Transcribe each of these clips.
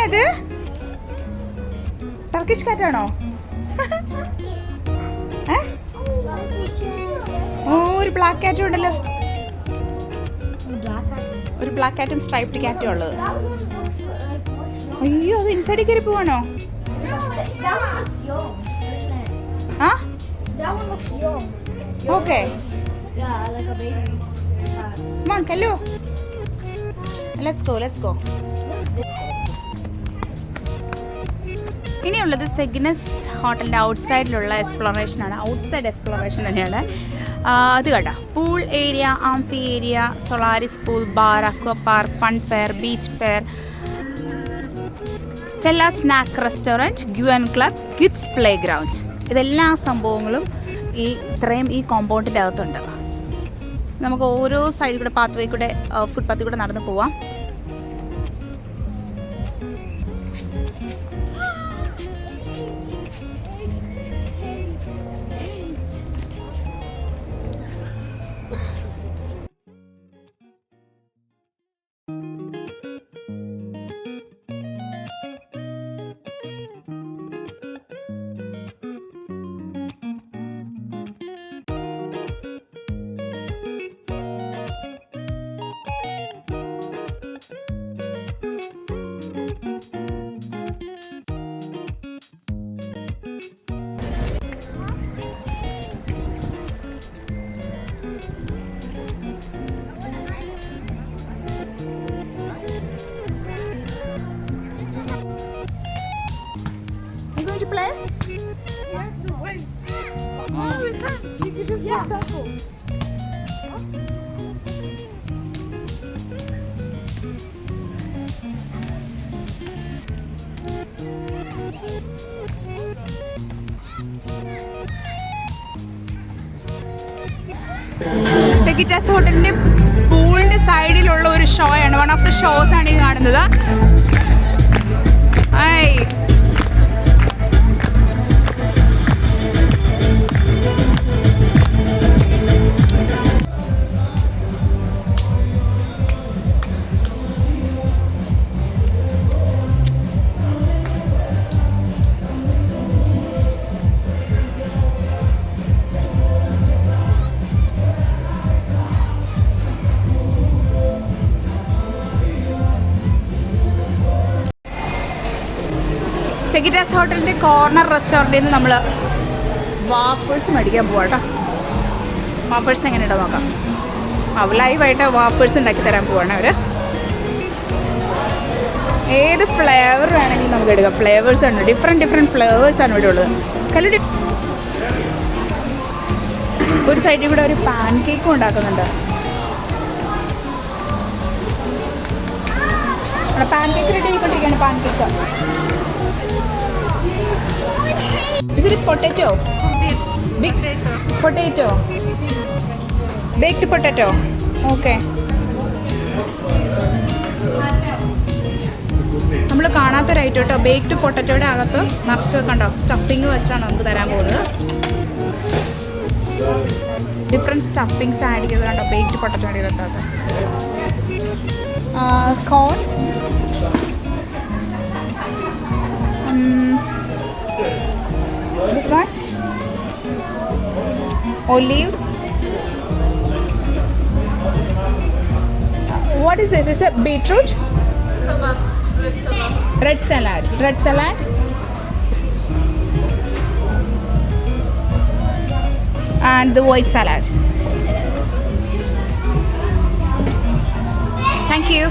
അത്? ടർക്കിഷ് കാറ്റാണോ? ഓ, ഒരു ബ്ലാക്ക് കാറ്റും ഉണ്ടല്ലോ. ഒരു ബ്ലാക്ക് കാറ്റും സ്ട്രൈപ്ഡ് കാറ്റും ഉള്ളത്. അയ്യോ, അത് ഇൻസൈഡിൽ കയറി പോവാണോ? ആ, okay. Come on, Kallu. Let's go. ഇനിയുള്ളത് സെഗ്നസ് ഹോട്ടലിൻ്റെ ഔട്ട്സൈഡിലുള്ള എക്സ്പ്ലോറേഷനാണ്. ഔട്ട്സൈഡ് എക്സ്പ്ലോറേഷൻ തന്നെയാണ്. അത് കേട്ടോ, pool area, amphi area, Solaris pool, bar, aqua park, fun fair, beach fair, Stella snack restaurant, ഗ്യുവൻ ക്ലബ്, കിഡ്സ് പ്ലേ ഗ്രൗണ്ട്. ഇതെല്ലാ സംഭവങ്ങളും ഇത്രയും ഈ കോമ്പൗണ്ടിൻ്റെ അകത്തുണ്ട്. നമുക്ക് ഓരോ സൈഡിൽ കൂടെ പാത്ത് കൂടെ ഫുട്പാത്തിൽ കൂടെ നടന്ന് പോവാം. Play? Where's the way? Oh, we can. You can just walk that way. സെഗിറ്റാസ് ഹോട്ടലിന്റെ പൂളിന്റെ സൈഡിലുള്ള ഒരു ഷോ ആണ്. വൺ ഓഫ് ദ ഷോസ് ആണ് ഈ കാണുന്നത്. സെഗിറ്റാസ് ഹോട്ടലിൻ്റെ കോർണർ റെസ്റ്റോറൻറ്റിൽ നിന്ന് നമ്മൾ വാഫേഴ്സ് മേടിക്കാൻ പോവാം കേട്ടോ. വാഫേഴ്സ് എങ്ങനെയുണ്ടോ നോക്കാം. ലൈവായിട്ട് വാഫേഴ്സ് ഉണ്ടാക്കി തരാൻ പോവാണ് അവർ. ഏത് ഫ്ലേവർ വേണമെങ്കിലും നമുക്ക് എടുക്കാം. ഫ്ലേവേഴ്സ് ആണ്, ഡിഫറെൻറ്റ് ഫ്ലേവേഴ്സാണ് ഇവിടെ ഉള്ളത്. കല്ലു ഒരു സൈഡിൽ കൂടെ ഒരു പാൻ കേക്കും ഉണ്ടാക്കുന്നുണ്ട്. പാൻ കേക്ക് റെഡി ആയിക്കൊണ്ടിരിക്കുകയാണ്. Pan cake. Is it potato? Big potato. Baked potato. Okay. നമ്മൾ കാണാത്തൊരൈറ്റം കേട്ടോ. ബേക്ക്ഡ് പൊട്ടറ്റോയുടെ അകത്ത് നിറച്ച് കണ്ടോ സ്റ്റഫിങ് വെച്ചാണ് നമുക്ക് തരാൻ പോകുന്നത്. ഡിഫറെൻറ്റ് സ്റ്റഫിങ്സ് ആഡ് ചെയ്ത് കണ്ടോ ബേക്ക്ഡ് പൊട്ടറ്റോയുടെ അകത്ത്. കോൺ, this one, olives. What is this? Is it beetroot? Red salad. And the white salad. Thank you.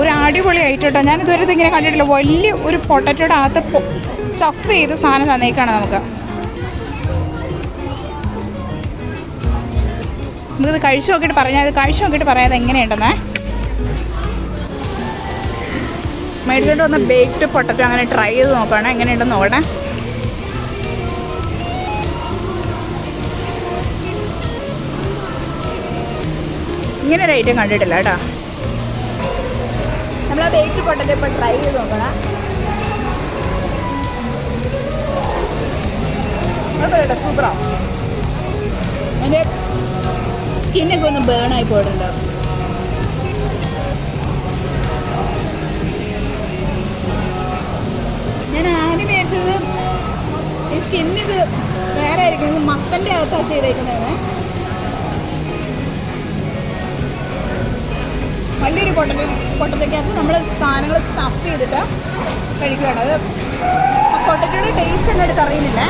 ഒരു അടിപൊളി ആയിട്ട് കേട്ടോ. ഞാനിതുവരെ ഇങ്ങനെ കണ്ടിട്ടില്ല. വലിയ ഒരു പൊട്ടറ്റോയുടെ അകത്ത് സ്റ്റഫ് ചെയ്ത് സാധനം തന്നേക്കാണ് നമുക്കിത് കഴിച്ചു നോക്കിയിട്ട് പറയാം അത് എങ്ങനെയുണ്ടെന്നേ. മേടിച്ചോണ്ട് വന്ന് ബേക്ക്ഡ് പൊട്ടറ്റോ അങ്ങനെ ട്രൈ ചെയ്ത് നോക്കുകയാണ്. എങ്ങനെയുണ്ടെന്ന് നോക്കട്ടെ. ഇങ്ങനെ ഒരു ഐറ്റം കണ്ടിട്ടില്ല കേട്ടോ. നമ്മൾ ആ ബേക്ക്ഡ് പൊട്ടറ്റോ ഇപ്പോൾ ട്രൈ ചെയ്ത് നോക്കണം. കേട്ടോ സൂപ്പറാണ്. അതിൻ്റെ സ്കിന്നൊക്കെ ഒന്ന് ബേൺ ആയി പോയിട്ടുണ്ടാവും. വേറെ ആയിരിക്കും. ഇത് മത്തൻ്റെ അകത്താണ് ചെയ്തേക്കുന്നത്. വലിയൊരു പൊട്ടറ്റയ്ക്കകത്ത് നമ്മൾ സാധനങ്ങൾ സ്റ്റഫ് ചെയ്തിട്ട് കഴിക്കുകയാണ്. അത് ആ പൊട്ടറ്റയുടെ ടേസ്റ്റ് ഒന്നും എടുത്ത് അറിയുന്നില്ല.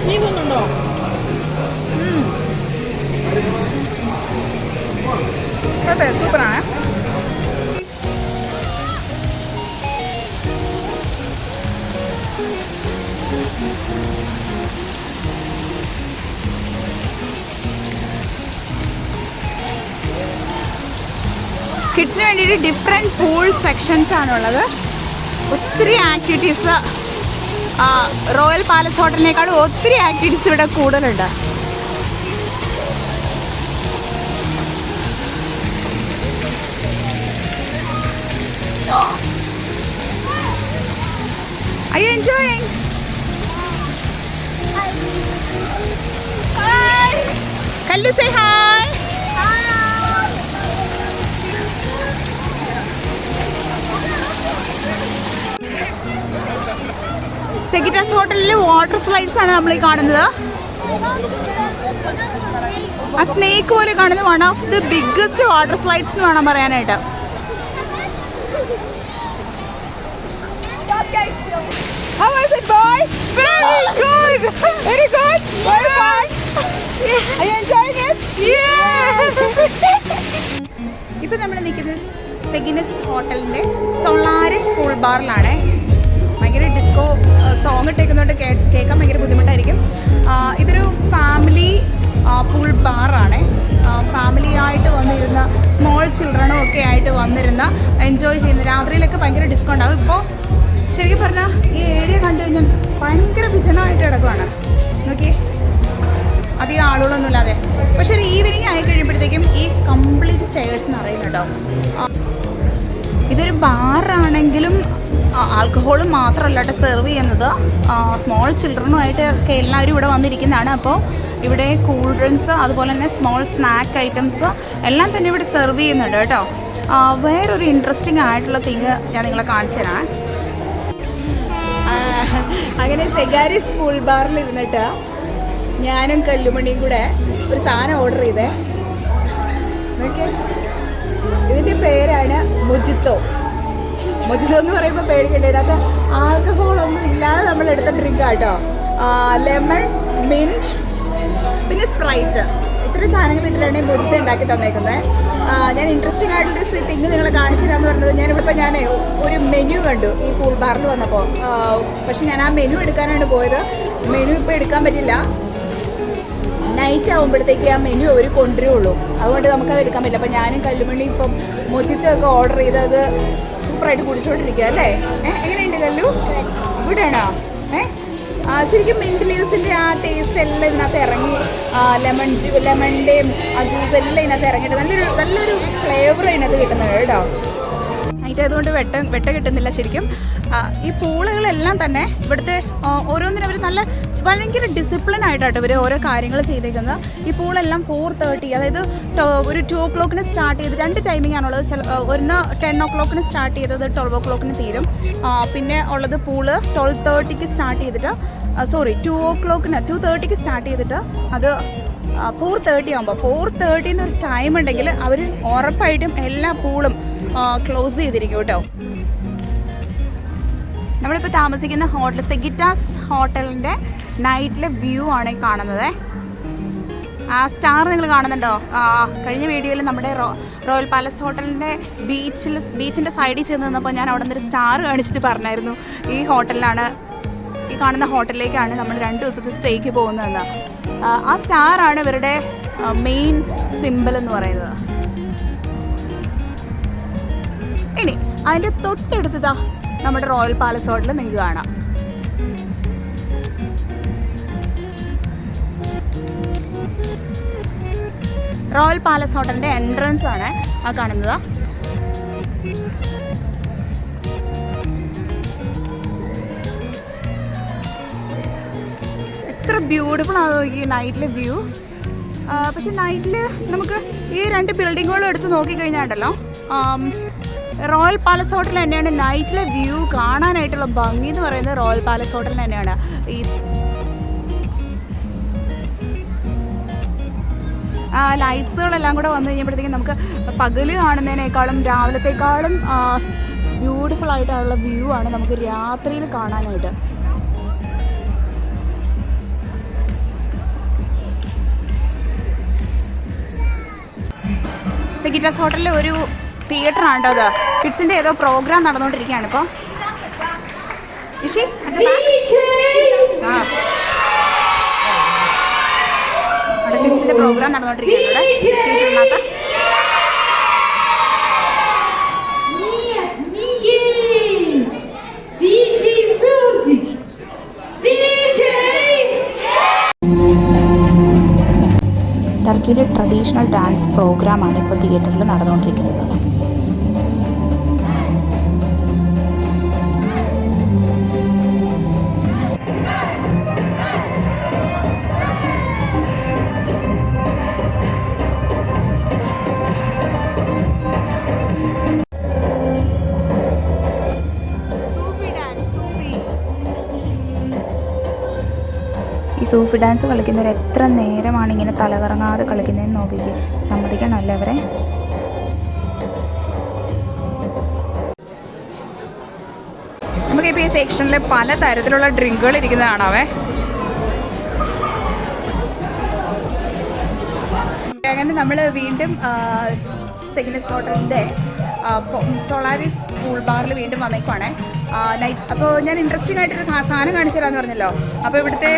നീ തിന്നുണ്ടോ? അതെ, സൂപ്പറാണ്. കിഡ്സിന് വേണ്ടിയിട്ട് ഡിഫറെൻറ്റ് പൂൾ സെക്ഷൻസ് ആണുള്ളത്. ഒത്തിരി ആക്ടിവിറ്റീസ് റോയൽ പാലസ് ഹോട്ടലിനേക്കാളും ഒത്തിരി ആക്ടിവിറ്റീസ് ഇവിടെ കൂടുതലുണ്ട്. Are you enjoying? Hi. Kallu, say hi. സെഗിറ്റാസ് ഹോട്ടലിലെ വാട്ടർ സ്ലൈഡ്സ് ആണ് നമ്മൾ ഈ കാണുന്നത്. ആ സ്നേക്ക് പോലെ കാണുന്നത് one of the biggest water slides എന്ന് വേണം പറയാനായിട്ട്. How was it, boys? Very good. Very good. Very fun. Are you enjoying it? Yes. ഇപ്പൊ നമ്മൾ നിൽക്കുന്നത് സെഗിനസ് ഹോട്ടലിന്റെ സോളാരിസ് പൂൾ ബാറിലാണ്. ഭയങ്കര ഡിസ്കോ സോങ് ഇട്ടേക്കുന്നതുകൊണ്ട് കേൾക്കാൻ ഭയങ്കര ബുദ്ധിമുട്ടായിരിക്കും. ഇതൊരു ഫാമിലി പൂൾ ബാറാണ്. ഫാമിലി ആയിട്ട് വന്നിരുന്ന സ്മോൾ ചിൽഡ്രനും ഒക്കെ ആയിട്ട് വന്നിരുന്ന എൻജോയ് ചെയ്യുന്ന രാത്രിയിലൊക്കെ ഭയങ്കര ഡിസ്കോ ഉണ്ടാവും. ഇപ്പോൾ ശരിക്കും പറഞ്ഞാൽ ഈ ഏരിയ കണ്ടു കഴിഞ്ഞാൽ ഭയങ്കര വിജനമായിട്ട് കിടക്കുവാണ്. നോക്കി, അധികം ആളുകളൊന്നുമില്ലാതെ. പക്ഷെ ഒരു ഈവനിങ് ആയി കഴിയുമ്പോഴത്തേക്കും ഈ കംപ്ലീറ്റ് ചെയർസ് നിറയുന്നുണ്ടോ. ഇതൊരു ബാറാണെങ്കിലും ആൽക്കഹോൾ മാത്രമല്ലാട്ട് സെർവ് ചെയ്യുന്നത് സ്മോൾ ചിൽഡ്രനുമായിട്ട് ഒക്കെ എല്ലാവരും ഇവിടെ വന്നിരിക്കുന്നതാണ്. അപ്പോൾ ഇവിടെ കൂൾ ഡ്രിങ്ക്സ് അതുപോലെ തന്നെ സ്മോൾ സ്നാക്ക് ഐറ്റംസ് എല്ലാം തന്നെ ഇവിടെ സെർവ് ചെയ്യുന്നുണ്ട് കേട്ടോ. വേറൊരു ഇൻട്രസ്റ്റിംഗ് ആയിട്ടുള്ള തിങ് ഞാൻ നിങ്ങളെ കാണിച്ചു തരാം. അങ്ങനെ സെഗാരിസ് പൂൾ ബാറിൽ ഇരുന്നിട്ട് ഞാനും കല്ലുമണിയും കൂടെ ഒരു സാധനം ഓർഡർ ചെയ്തേ. നോക്കിയേ, ഇതിൻ്റെ പേരാണ് മൊജിത്തോ. മൊജിത്തോ എന്ന് പറയുമ്പോൾ പേടിക്കണ്ടേ, ഇതിനകത്ത് ആൽക്കഹോളൊന്നും ഇല്ലാതെ നമ്മൾ എടുത്ത ഡ്രിങ്ക് ആട്ടോ. ലെമൺ, മിൻറ്റ്, പിന്നെ സ്പ്രൈറ്റ്, ഇത്രയും സാധനങ്ങൾ ഇട്ടിട്ടാണ് ഈ മൊജിത്തോ ഉണ്ടാക്കി തന്നേക്കുന്നത്. ഞാൻ ഇൻട്രസ്റ്റിംഗ് ആയിട്ടൊരു തിങ് നിങ്ങളെ കാണിച്ചു തരാമെന്ന് പറഞ്ഞത്, ഞാൻ ഒരു മെനു കണ്ടു ഈ പൂൾ ബാറിൽ വന്നപ്പോൾ. പക്ഷെ ഞാൻ ആ മെനു എടുക്കാനാണ് പോയത്. മെനു ഇപ്പോൾ എടുക്കാൻ പറ്റില്ല, നൈറ്റ് ആകുമ്പോഴത്തേക്ക് ആ മെനു അവർ കൊണ്ടുവരുള്ളൂ. അതുകൊണ്ട് നമുക്കത് എടുക്കാൻ പറ്റില്ല. അപ്പോൾ ഞാനും കല്ലുമണി ഇപ്പം മൊജിത്തോ ഒക്കെ ഓർഡർ ചെയ്തത് സൂപ്പറായിട്ട് കുടിച്ചുകൊണ്ടിരിക്കുക അല്ലേ. എങ്ങനെയുണ്ട് കല്ലു? ഇവിടെയാണോ? ശരിക്കും മിൻറ്റ് ലീവ്സിൻ്റെ ആ ടേസ്റ്റ് എല്ലാം ഇതിനകത്ത് ഇറങ്ങി, ലെമണിൻ്റെയും ആ ജ്യൂസ് എല്ലാം ഇതിനകത്ത് ഇറങ്ങിയിട്ട് നല്ലൊരു ഫ്ലേവർ ഇതിനകത്ത് കിട്ടുന്നത് കേട്ടോ. നൈറ്റ് ആയതുകൊണ്ട് വെട്ട കിട്ടുന്നില്ല ശരിക്കും. ഈ പൂളുകളെല്ലാം തന്നെ ഇവിടുത്തെ ഓരോന്നിനും അവർ നല്ല ഭയങ്കര ഡിസിപ്ലിൻ ആയിട്ടാണ് ഇവർ ഓരോ കാര്യങ്ങൾ ചെയ്തേക്കുന്നത്. ഈ പൂളെല്ലാം 4:30, അതായത് ഒരു 2 o'clock സ്റ്റാർട്ട് ചെയ്ത് 2 ടൈമിംഗ് ആണുള്ളത്. ഒന്ന് 10 o'clock സ്റ്റാർട്ട് ചെയ്തത് 12 o'clock തീരും. പിന്നെ ഉള്ളത് പൂള് 12:30 സ്റ്റാർട്ട് ചെയ്തിട്ട് 2:30 സ്റ്റാർട്ട് ചെയ്തിട്ട് അത് 4:30 ആകുമ്പോൾ 4:30 എന്നൊരു ടൈം ഉണ്ടെങ്കിൽ അവർ ഉറപ്പായിട്ടും എല്ലാ പൂളും ക്ലോസ് ചെയ്തിരിക്കും കേട്ടോ. നമ്മളിപ്പോൾ താമസിക്കുന്ന ഹോട്ടൽ സെഗിറ്റാസ് ഹോട്ടലിൻ്റെ നൈറ്റിലെ വ്യൂ ആണ് ഈ കാണുന്നത്. ആ സ്റ്റാർ നിങ്ങൾ കാണുന്നുണ്ടോ? കഴിഞ്ഞ വീഡിയോയിൽ നമ്മുടെ റോയൽ പാലസ് ഹോട്ടലിൻ്റെ ബീച്ചിൻ്റെ സൈഡിൽ ചെന്ന് നിന്നപ്പോൾ ഞാൻ അവിടെ നിന്നൊരു സ്റ്റാർ കാണിച്ചിട്ട് പറഞ്ഞായിരുന്നു ഈ ഹോട്ടലിലാണ്, ഈ കാണുന്ന ഹോട്ടലിലേക്കാണ് നമ്മൾ 2 ദിവസത്തെ സ്റ്റേക്ക് പോകുന്നതെന്ന്. ആ സ്റ്റാറാണ് ഇവരുടെ മെയിൻ സിമ്പിൾ എന്ന് പറയുന്നത്. ഇനി അതിൻ്റെ തൊട്ടടുത്തതാ നമ്മുടെ റോയൽ പാലസ് ഹോട്ടൽ നിങ്ങൾക്ക് കാണാം. റോയൽ പാലസ് ഹോട്ടലിൻ്റെ എൻട്രൻസ് ആണ് ആ കാണുന്നത്. എത്ര ബ്യൂട്ടിഫുൾ ആണ് ഈ നൈറ്റിലെ വ്യൂ. പക്ഷെ നൈറ്റിൽ നമുക്ക് ഈ 2 ബിൽഡിങ്ങുകളും എടുത്ത് നോക്കിക്കഴിഞ്ഞാൽ ഉണ്ടല്ലോ റോയൽ പാലസ് ഹോട്ടൽ തന്നെയാണ്. നൈറ്റിലെ വ്യൂ കാണാനായിട്ടുള്ള ഭംഗി എന്ന് പറയുന്നത് റോയൽ പാലസ് ഹോട്ടൽ തന്നെയാണ്. ഈ ലൈറ്റ്സുകളെല്ലാം കൂടെ വന്നു കഴിഞ്ഞപ്പോഴത്തേക്കും നമുക്ക് പകല് കാണുന്നതിനേക്കാളും രാവിലത്തേക്കാളും ബ്യൂട്ടിഫുൾ ആയിട്ടുള്ള വ്യൂ ആണ് നമുക്ക് രാത്രിയിൽ കാണാനായിട്ട്. സെഗിറ്റാസ് ഹോട്ടലിൽ ഒരു തിയേറ്റർ ആണ് കേട്ടോ. അത് കിഡ്സിൻ്റെ ഏതോ പ്രോഗ്രാം നടന്നുകൊണ്ടിരിക്കുകയാണ് ഇപ്പോൾ. അവിടെ കിഡ്സിൻ്റെ പ്രോഗ്രാം നടന്നുകൊണ്ടിരിക്കുകയാണ് തിയേറ്ററിനകത്ത്. ടർക്കിയിലെ ട്രഡീഷണൽ ഡാൻസ് പ്രോഗ്രാമാണ് ഇപ്പോൾ തിയേറ്ററിൽ നടന്നുകൊണ്ടിരിക്കുന്നത്. ഈ സൂഫി ഡാൻസ് കളിക്കുന്നവർ എത്ര നേരമാണ് ഇങ്ങനെ തലകറങ്ങാതെ കളിക്കുന്നതെന്ന് നോക്കിക്ക്. സമ്മതിക്കണമല്ലേ അവരെ. നമുക്കിപ്പോൾ ഈ സെക്ഷനിൽ പല തരത്തിലുള്ള ഡ്രിങ്കുകൾ ഇരിക്കുന്നതാണവേ. അങ്ങനെ നമ്മൾ വീണ്ടും സെഗിനസ് ഹോട്ടലിൻ്റെ സോളാരിസ് പൂൾ ബാറിൽ വീണ്ടും വന്നേക്കുവാണേ നൈറ്റ്. അപ്പോൾ ഞാൻ ഇൻട്രസ്റ്റിംഗ് ആയിട്ടൊരു സാധനം കാണിച്ചു തരാമെന്ന് പറഞ്ഞല്ലോ. അപ്പോൾ ഇവിടുത്തെ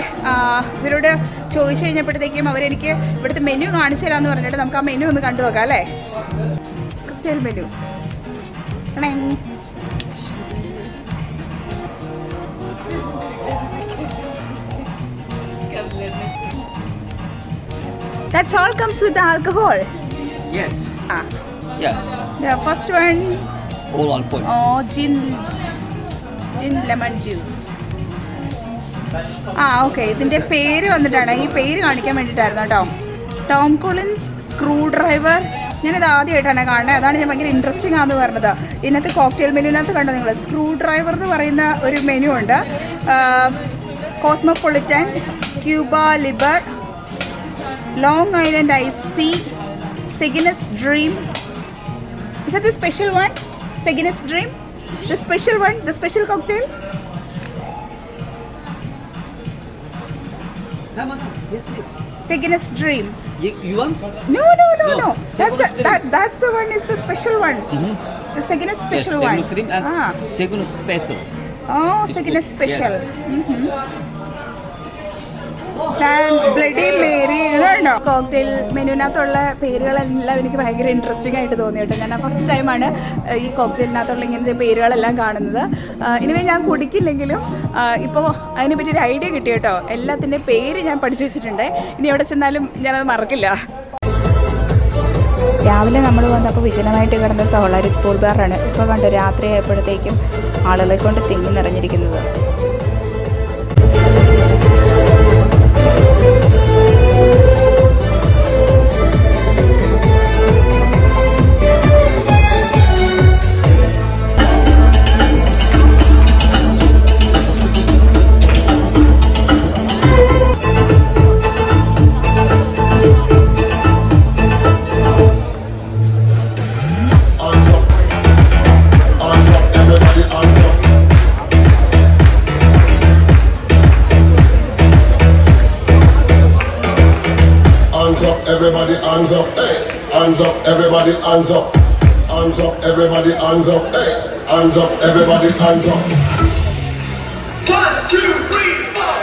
ഇവരോട് ചോദിച്ചു കഴിഞ്ഞപ്പോഴത്തേക്കും അവരെനിക്ക് ഇവിടുത്തെ മെനു കാണിച്ചു തരാമെന്ന് പറഞ്ഞിട്ട് നമുക്ക് ആ മെനു ഒന്ന് കണ്ടു നോക്കാം അല്ലേ. Crystal menu That's all comes with the alcohol. Yes. Yeah. The first one. All alcohol. Oh, gin lemon juice. Okay. ഇതിൻ്റെ പേര് വന്നിട്ടാണ്, ഈ പേര് കാണിക്കാൻ വേണ്ടിയിട്ടായിരുന്നു കേട്ടോ. Tom Collins screw driver. ഞാനിത് ആദ്യമായിട്ടാണ് കാണുന്നത്. അതാണ് ഞാൻ ഭയങ്കര ഇൻട്രസ്റ്റിംഗ് ആണെന്ന് പറഞ്ഞത്. ഇതിനകത്ത് കോക്ടെയിൽ മെനുവിനകത്ത് കണ്ടോ നിങ്ങൾ, സ്ക്രൂ ഡ്രൈവർ എന്ന് പറയുന്ന ഒരു മെനു ഉണ്ട്. Cosmopolitan, Cuba libre, Long Island ice tea, സെഗിനസ് dream. Is that the special one? Seginus Dream? The special one? The special cocktail? Come on. Yes, please. Seginus Dream. You want? No. That's the one is the special one. Mm-hmm. The Seginus special yes, one. Seginus Dream and Seginus Special. Oh, Seginus Special. Yes. Mm-hmm. Bloody Mary ഇതുണ്ടോ. Cocktail മെനുവിനകത്തുള്ള പേരുകളെല്ലാം എനിക്ക് ഭയങ്കര interesting ആയിട്ട് തോന്നി കേട്ടോ. ഞാൻ first ടൈമാണ് ഈ കോക്ടെയിലിനകത്തുള്ള ഇങ്ങനത്തെ പേരുകളെല്ലാം കാണുന്നത്. ഇനിവേ ഞാൻ കുടിക്കില്ലെങ്കിലും ഇപ്പോൾ അതിനെപ്പറ്റി ഒരു ഐഡിയ കിട്ടി കേട്ടോ. എല്ലാത്തിൻ്റെ പേര് ഞാൻ പഠിച്ചു വെച്ചിട്ടുണ്ട്. ഇനി എവിടെ ചെന്നാലും ഞാനത് മറക്കില്ല. രാവിലെ നമ്മൾ വന്നപ്പോൾ വിജനമായിട്ട് കിടന്ന സോളാരിസ് പൂൾ ബാറാണ്. ഇപ്പോൾ കണ്ടു രാത്രി ആയപ്പോഴത്തേക്കും ആളുകളെ കൊണ്ട് തിങ്ങി നിറഞ്ഞിരിക്കുന്നത്. Everybody hands up, hey, hands up, everybody hands up, hands up, everybody hands up, hey, hands up, everybody hands up. 1, 2, 3, 4.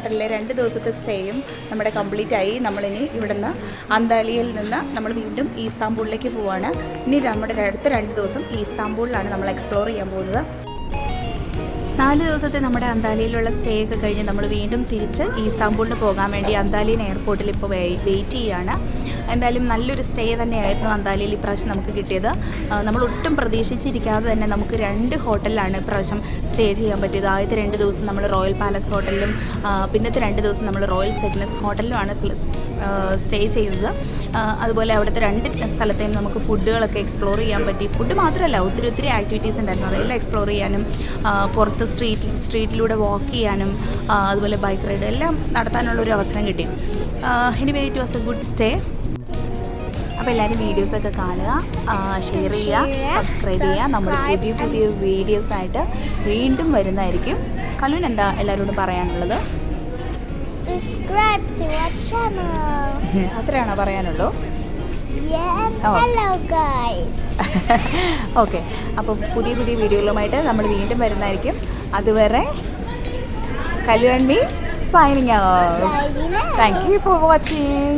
ഹോട്ടലിലെ 2 ദിവസത്തെ സ്റ്റേയും നമ്മുടെ കംപ്ലീറ്റ് ആയി. നമ്മളിനി ഇവിടുന്ന് അന്താലിയയിൽ നിന്ന് നമ്മൾ വീണ്ടും ഈസ്താംബൂളിലേക്ക് പോവാണ്. ഇനി നമ്മുടെ അടുത്ത 2 ദിവസം ഈസ്താംബൂളിലാണ് നമ്മൾ എക്സ്പ്ലോർ ചെയ്യാൻ പോകുന്നത്. 4 ദിവസത്തെ നമ്മുടെ അന്താലിയിലുള്ള സ്റ്റേ ഒക്കെ കഴിഞ്ഞ് നമ്മൾ വീണ്ടും തിരിച്ച് ഈസ്താംബൂളിന് പോകാൻ വേണ്ടി അന്താലിയൻ എയർപോർട്ടിൽ ഇപ്പോൾ വെയിറ്റ് ചെയ്യുകയാണ്. എന്തായാലും നല്ലൊരു സ്റ്റേ തന്നെയായിരുന്നു അന്താലിയിൽ ഇപ്രാവശ്യം നമുക്ക് കിട്ടിയത്. നമ്മൾ ഒട്ടും പ്രതീക്ഷിച്ചിരിക്കാതെ തന്നെ നമുക്ക് 2 ഹോട്ടലിലാണ് ഇപ്രാവശ്യം സ്റ്റേ ചെയ്യാൻ പറ്റിയത്. ആദ്യത്തെ 2 ദിവസം നമ്മൾ റോയൽ പാലസ് ഹോട്ടലിലും പിന്നത്തെ 2 ദിവസം നമ്മൾ റോയൽ സെഗ്നസ് ഹോട്ടലിലുമാണ് സ്റ്റേ ചെയ്തത്. അതുപോലെ അവിടുത്തെ 2 സ്ഥലത്തെയും നമുക്ക് ഫുഡുകളൊക്കെ എക്സ്പ്ലോർ ചെയ്യാൻ പറ്റി. ഫുഡ് മാത്രമല്ല, ഒത്തിരി ആക്ടിവിറ്റീസ് ഉണ്ടായിരുന്നു. അതെല്ലാം എക്സ്പ്ലോർ ചെയ്യാനും പുറത്ത് സ്ട്രീറ്റിലൂടെ വാക്ക് ചെയ്യാനും അതുപോലെ ബൈക്ക് റൈഡ് എല്ലാം നടത്താനുള്ളൊരു അവസരം കിട്ടി. Anyway it was A good stay. അപ്പോൾ എല്ലാവരും വീഡിയോസൊക്കെ കാണുക, ഷെയർ ചെയ്യുക, സബ്സ്ക്രൈബ് ചെയ്യുക. നമ്മൾ പുതിയ വീഡിയോസായിട്ട് വീണ്ടും വരുന്നതായിരിക്കും. കല്ലുവിന് എന്താ എല്ലാവരോടും പറയാനുള്ളത്? Subscribe to our channel. അത്രയാണോ പറയാനുള്ളൂ? Yeah, hello guys. ഓക്കെ, അപ്പോൾ പുതിയ വീഡിയോകളുമായിട്ട് നമ്മൾ വീണ്ടും വരുന്നതായിരിക്കും. അതുവരെ Kallu and me signing out. Thank you for watching.